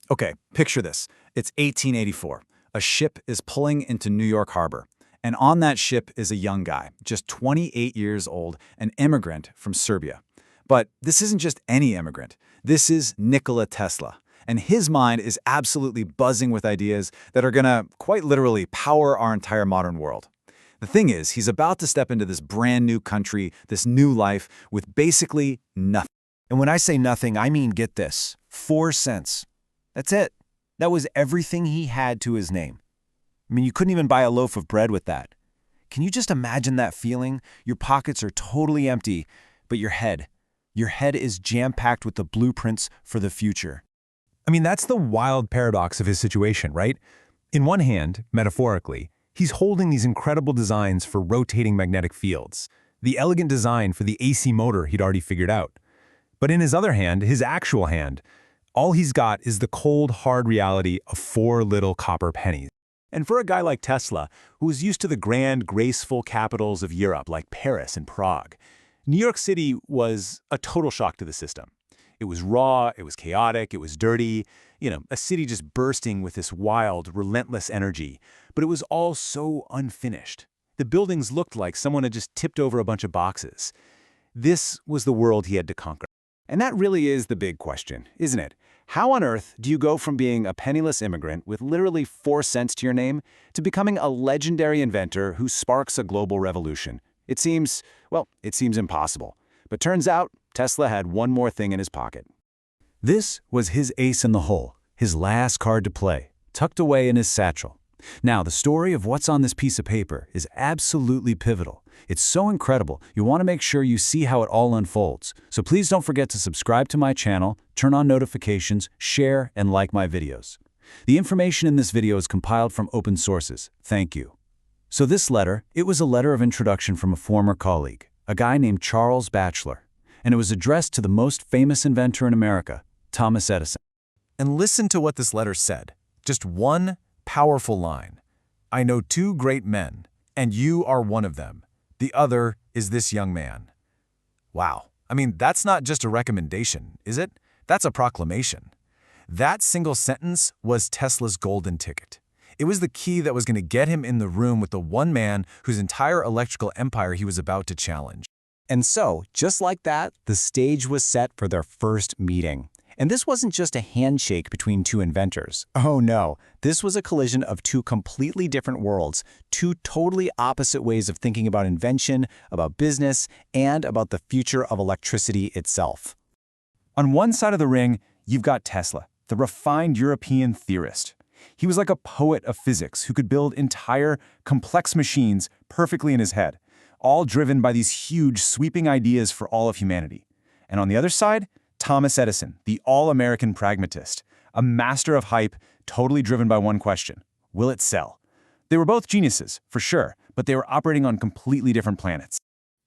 Okay, picture this. It's 1884. A ship is pulling into New York Harbor. And on that ship is a young guy, just 28 years old, an immigrant from Serbia. But this isn't just any immigrant. This is Nikola Tesla. And his mind is absolutely buzzing with ideas that are gonna, quite literally, power our entire modern world. The thing is, he's about to step into this brand new country, this new life, with basically nothing. And when I say nothing, I mean, get this, 4 cents. That's it. That was everything he had to his name. I mean, you couldn't even buy a loaf of bread with that. Can you just imagine that feeling? Your pockets are totally empty, but your head is jam-packed with the blueprints for the future. I mean, that's the wild paradox of his situation, right? In one hand, metaphorically, he's holding these incredible designs for rotating magnetic fields, the elegant design for the AC motor he'd already figured out. But in his other hand, his actual hand, all he's got is the cold, hard reality of 4 little copper pennies. And for a guy like Tesla, who was used to the grand, graceful capitals of Europe like Paris and Prague, New York City was a total shock to the system. It was raw, it was chaotic, it was dirty, a city just bursting with this wild, relentless energy. But it was all so unfinished. The buildings looked like someone had just tipped over a bunch of boxes. This was the world he had to conquer. And that really is the big question, isn't it? How on earth do you go from being a penniless immigrant with literally 4 cents to your name to becoming a legendary inventor who sparks a global revolution? It seems impossible. But turns out, Tesla had one more thing in his pocket. This was his ace in the hole, his last card to play, tucked away in his satchel. Now, the story of what's on this piece of paper is absolutely pivotal. It's so incredible, you want to make sure you see how it all unfolds. So please don't forget to subscribe to my channel, turn on notifications, share, and like my videos. The information in this video is compiled from open sources. Thank you. So this letter, it was a letter of introduction from a former colleague, a guy named Charles Batchelor, and it was addressed to the most famous inventor in America, Thomas Edison. And listen to what this letter said. Just one powerful line. I know 2 great men, and you are one of them. The other is this young man. Wow. I mean, that's not just a recommendation, is it? That's a proclamation. That single sentence was Tesla's golden ticket. It was the key that was going to get him in the room with the one man whose entire electrical empire he was about to challenge. And so, just like that, the stage was set for their first meeting. And this wasn't just a handshake between 2 inventors. Oh no, this was a collision of 2 completely different worlds, 2 totally opposite ways of thinking about invention, about business, and about the future of electricity itself. On one side of the ring, you've got Tesla, the refined European theorist. He was like a poet of physics who could build entire, complex machines perfectly in his head, all driven by these huge, sweeping ideas for all of humanity. And on the other side, Thomas Edison, the all-American pragmatist, a master of hype, totally driven by one question: will it sell? They were both geniuses, for sure, but they were operating on completely different planets.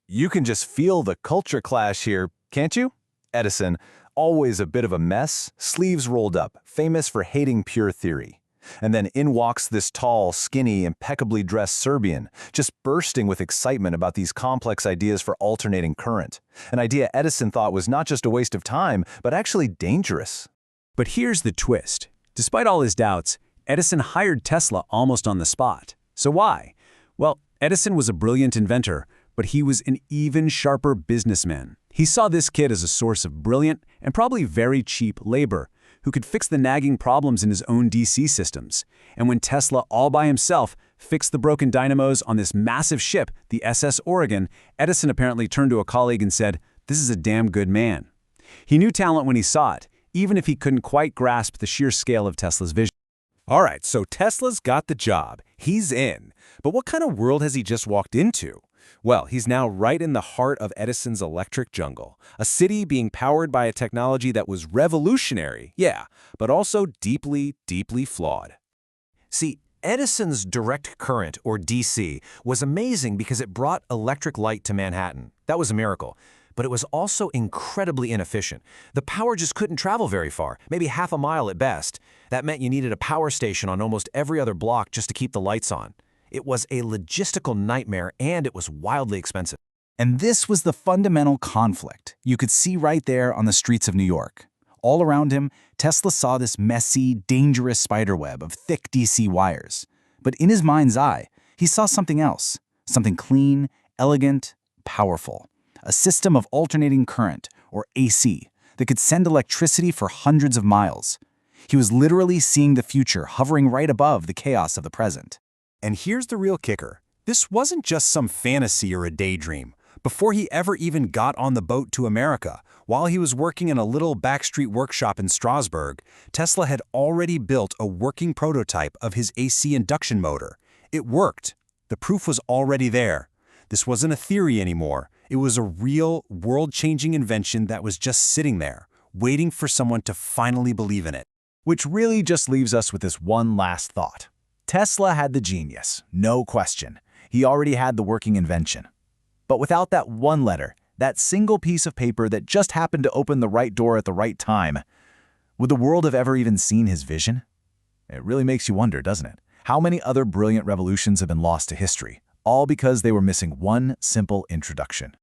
You can just feel the culture clash here, can't you? Edison, always a bit of a mess, sleeves rolled up, famous for hating pure theory. And then in walks this tall, skinny, impeccably dressed Serbian, just bursting with excitement about these complex ideas for alternating current. An idea Edison thought was not just a waste of time, but actually dangerous. But here's the twist. Despite all his doubts, Edison hired Tesla almost on the spot. So why? Well, Edison was a brilliant inventor, but he was an even sharper businessman. He saw this kid as a source of brilliant and probably very cheap labor, who could fix the nagging problems in his own DC systems. And when Tesla, all by himself, fixed the broken dynamos on this massive ship, the SS Oregon, Edison apparently turned to a colleague and said, "This is a damn good man." He knew talent when he saw it, even if he couldn't quite grasp the sheer scale of Tesla's vision. All right, so Tesla's got the job. He's in. But what kind of world has he just walked into? Well, he's now right in the heart of Edison's electric jungle, a city being powered by a technology that was revolutionary, yeah, but also deeply, deeply flawed. See, Edison's direct current, or DC, was amazing because it brought electric light to Manhattan. That was a miracle. But it was also incredibly inefficient. The power just couldn't travel very far, maybe half a mile at best. That meant you needed a power station on almost every other block just to keep the lights on. It was a logistical nightmare, and it was wildly expensive. And this was the fundamental conflict you could see right there on the streets of New York. All around him, Tesla saw this messy, dangerous spiderweb of thick DC wires. But in his mind's eye, he saw something else, something clean, elegant, powerful. A system of alternating current, or AC, that could send electricity for hundreds of miles. He was literally seeing the future hovering right above the chaos of the present. And here's the real kicker. This wasn't just some fantasy or a daydream. Before he ever even got on the boat to America, while he was working in a little backstreet workshop in Strasbourg, Tesla had already built a working prototype of his AC induction motor. It worked. The proof was already there. This wasn't a theory anymore. It was a real, world-changing invention that was just sitting there, waiting for someone to finally believe in it. Which really just leaves us with this one last thought. Tesla had the genius, no question. He already had the working invention. But without that one letter, that single piece of paper that just happened to open the right door at the right time, would the world have ever even seen his vision? It really makes you wonder, doesn't it? How many other brilliant revolutions have been lost to history, all because they were missing one simple introduction?